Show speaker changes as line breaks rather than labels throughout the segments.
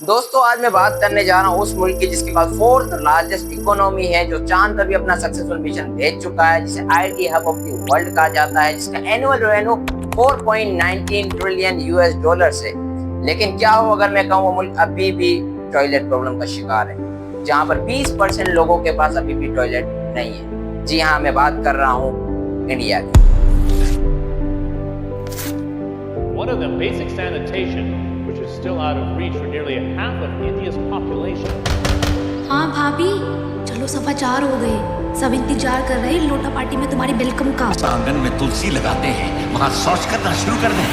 दोस्तों आज मैं बात करने जा रहा हूँ उस मुल्क की जिसके पास फोर्थ लार्जेस्ट इकोनॉमी है, जो चांद पर भी अपना सक्सेसफुल मिशन भेज चुका है, जिसे IT hub of the world कहा जाता है, जिसका annual revenue 4.19 trillion US dollar से। लेकिन क्या हो अगर मैं कहूँ वो मुल्क अभी भी टॉयलेट प्रॉब्लम का शिकार है, जहाँ पर 20% लोगों के पास अभी भी टॉयलेट नहीं है। जी हाँ, मैं बात कर रहा हूँ इंडिया की।
One of them, basic sanitation, which is still out of reach for nearly half of India's population.
हाँ भाभी, चलो सवा 4 हो गए, सब इंतजार कर रहे हैं लोटा पार्टी में तुम्हारी वेलकम का।
आंगन में तुलसी लगाते हैं, वहाँ शौच करना शुरू कर दें।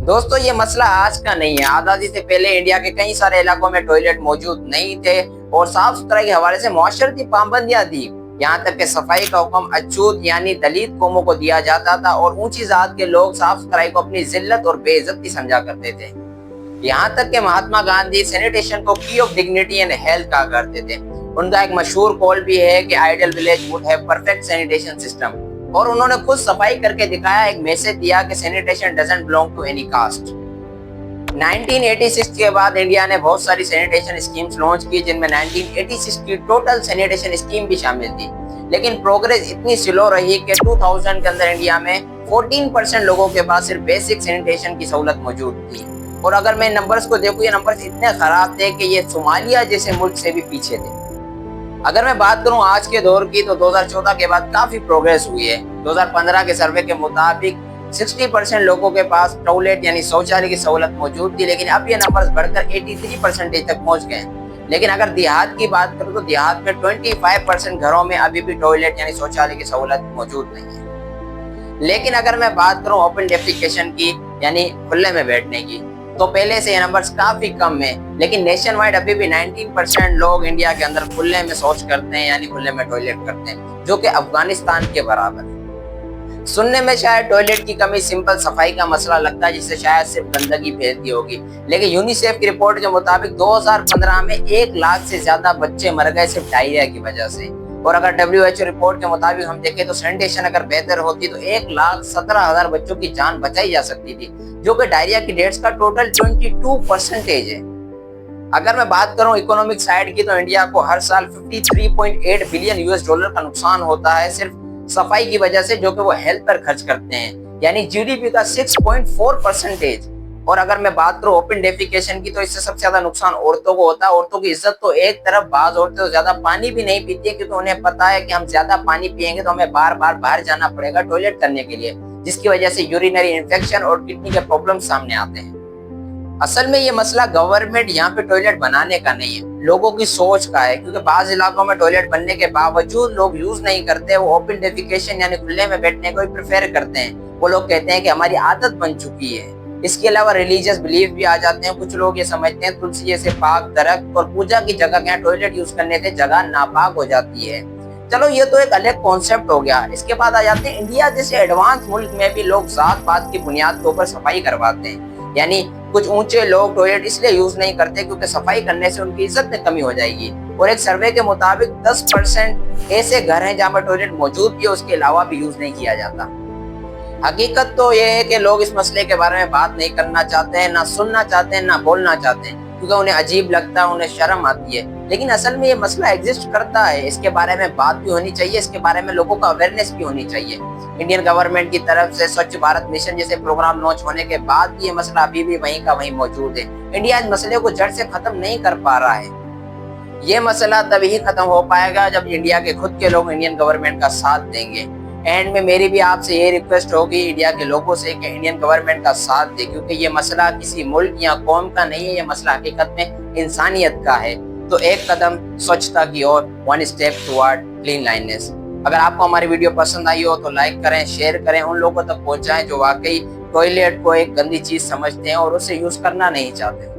दोस्तों ये मसला आज का नहीं है। आजादी से पहले इंडिया के कई सारे इलाकों में टॉयलेट मौजूद नहीं थे और साफ सुथराई के हवाले से मुआशरती पाबंदियां थी। यहाँ तक कि सफाई का हुक्म अछूत यानी दलित कौमों को दिया जाता था और ऊंची जात के लोग साफ सुथराई को अपनी जिल्लत और बेइज्जती समझा करते थे। यहाँ तक कि महात्मा गांधी सैनिटेशन को की ऑफ डिग्निटी एंड हेल्थ कहा करते थे। उनका एक मशहूर कॉल भी है कि ideal village would have perfect sanitation system, और उन्होंने खुद सफाई करके दिखाया, एक मैसेज दिया कि sanitation doesn't belong to any caste. 1986 के बाद इंडिया ने बहुत सारी सैनिटेशन स्कीम्स लॉन्च की, जिनमें 1986 की टोटल सैनिटेशन स्कीम भी शामिल थी। लेकिन प्रोग्रेस इतनी स्लो रही कि 2000 के अंदर इंडिया में 14% लोगों के पास सिर्फ बेसिक सैनिटेशन की सहूलत मौजूद थी। और अगर मैं नंबर्स को देखूं, ये नंबर्स इतने खराब थे कि ये सोमालिया जैसे मुल्क से भी पीछे थे। अगर मैं बात करूं आज के दौर की, तो 2014 के बाद काफी प्रोग्रेस हुई है। 2015 के सर्वे के मुताबिक 60% लोगों के पास टॉयलेट यानी शौचालय की सहूलत मौजूद थी, लेकिन अब ये नंबर्स बढ़कर 83% तक पहुंच गए। लेकिन अगर देहात की बात करूं तो देहात में 25% घरों में अभी भी टॉयलेट यानी शौचालय की सहूलत मौजूद नहीं है। लेकिन अगर मैं बात करूं ओपन डेफिकेशन की यानी खुले में बैठने की, तो पहले से ये नंबर्स काफी कम है। लेकिन नेशन वाइड अभी भी 19% लोग इंडिया के अंदर खुले में शौच करते हैं यानी खुले में टॉयलेट करते हैं, जो कि अफगानिस्तान के बराबर है। सुनने में शायद टॉयलेट की कमी सिंपल सफाई का मसला लगता है, जिससे शायद सिर्फ गंदगी फैलती होगी, लेकिन यूनिसेफ की रिपोर्ट के मुताबिक 2015 में 1 लाख से ज्यादा बच्चे मर गए सिर्फ डायरिया की वजह से। और अगर WHO रिपोर्ट के मुताबिक हम देखें तो सैनिटेशन अगर बेहतर होती तो 1,17,000 बच्चों की जान बचाई जा सकती थी, जो कि डायरिया की डेथ्स का टोटल 22% है। अगर मैं बात करूं इकोनॉमिक साइड की, तो इंडिया को हर साल 53.8 बिलियन यूएस डॉलर का नुकसान होता है सिर्फ सफाई की वजह से, जो कि वो हेल्थ पर खर्च करते हैं, यानी जीडीपी का 6.4%। और अगर मैं बात करूं ओपन डेफिकेशन की, तो इससे सबसे ज्यादा नुकसान औरतों को होता है। औरतों की इज्जत तो एक तरफ, बाज औरतें तो ज्यादा पानी भी नहीं पीती है, क्योंकि उन्हें पता है कि हम ज्यादा पानी पिएंगे तो हमें बार बार बाहर जाना पड़ेगा टॉयलेट करने के लिए, जिसकी वजह से यूरिनरी इन्फेक्शन और किडनी के प्रॉब्लम सामने आते हैं। असल में ये मसला गवर्नमेंट यहाँ पे टॉयलेट बनाने का नहीं है, लोगों की सोच का है। क्योंकि बाज़ इलाकों में टॉयलेट बनने के बावजूद लोग यूज नहीं करते, वो ओपन डेफिकेशन यानी खुले में बैठने को ही प्रेफर करते हैं। वो लोग कहते हैं कि हमारी आदत बन चुकी है। इसके अलावा रिलीजियस बिलीफ भी आ जाते हैं। कुछ लोग ये समझते हैं तुलसी जैसे पाक दरख्त और पूजा की जगह क्या टॉयलेट यूज करने से जगह नापाक हो जाती है। चलो ये तो एक अलग कॉन्सेप्ट हो गया। इसके बाद आ जाते हैं इंडिया जैसे एडवांस मुल्क में भी लोग जात पात की बुनियाद के ऊपर सफाई करवाते हैं, यानी कुछ ऊंचे लोग टॉयलेट इसलिए यूज नहीं करते क्योंकि सफाई करने से उनकी इज्जत में कमी हो जाएगी। और एक सर्वे के मुताबिक 10% ऐसे घर हैं जहां पर टॉयलेट मौजूद भी है, उसके अलावा भी यूज नहीं किया जाता। हकीकत तो ये है कि लोग इस मसले के बारे में बात नहीं करना चाहते हैं, ना सुनना चाहते हैं, ना बोलना चाहते हैं, क्योंकि उन्हें अजीब लगता है, उन्हें शर्म आती है। लेकिन असल में ये मसला एग्जिस्ट करता है, इसके बारे में बात भी होनी चाहिए, इसके बारे में लोगों का अवेयरनेस भी होनी चाहिए। इंडियन गवर्नमेंट की तरफ से स्वच्छ भारत मिशन जैसे प्रोग्राम लॉन्च होने के बाद भी ये मसला अभी भी वहीं का वहीं मौजूद है। इंडिया इस मसले को जड़ से खत्म नहीं कर पा रहा है। ये मसला तभी खत्म हो पाएगा जब इंडिया के खुद के लोग इंडियन गवर्नमेंट का साथ देंगे। एंड में मेरी भी आपसे ये रिक्वेस्ट होगी इंडिया के लोगों से कि इंडियन गवर्नमेंट का साथ दे, क्योंकि ये मसला किसी मुल्क या कौम का नहीं है, ये मसला हकीकत में इंसानियत का है। तो एक कदम स्वच्छता की ओर, 1 स्टेप टुवर्ड क्लीन लाइननेस। अगर आपको हमारी वीडियो पसंद आई हो तो लाइक करें, शेयर करें, उन लोगों तक पहुंचाएं जो वाकई टॉयलेट को एक गंदी चीज समझते हैं और उसे यूज करना नहीं चाहते।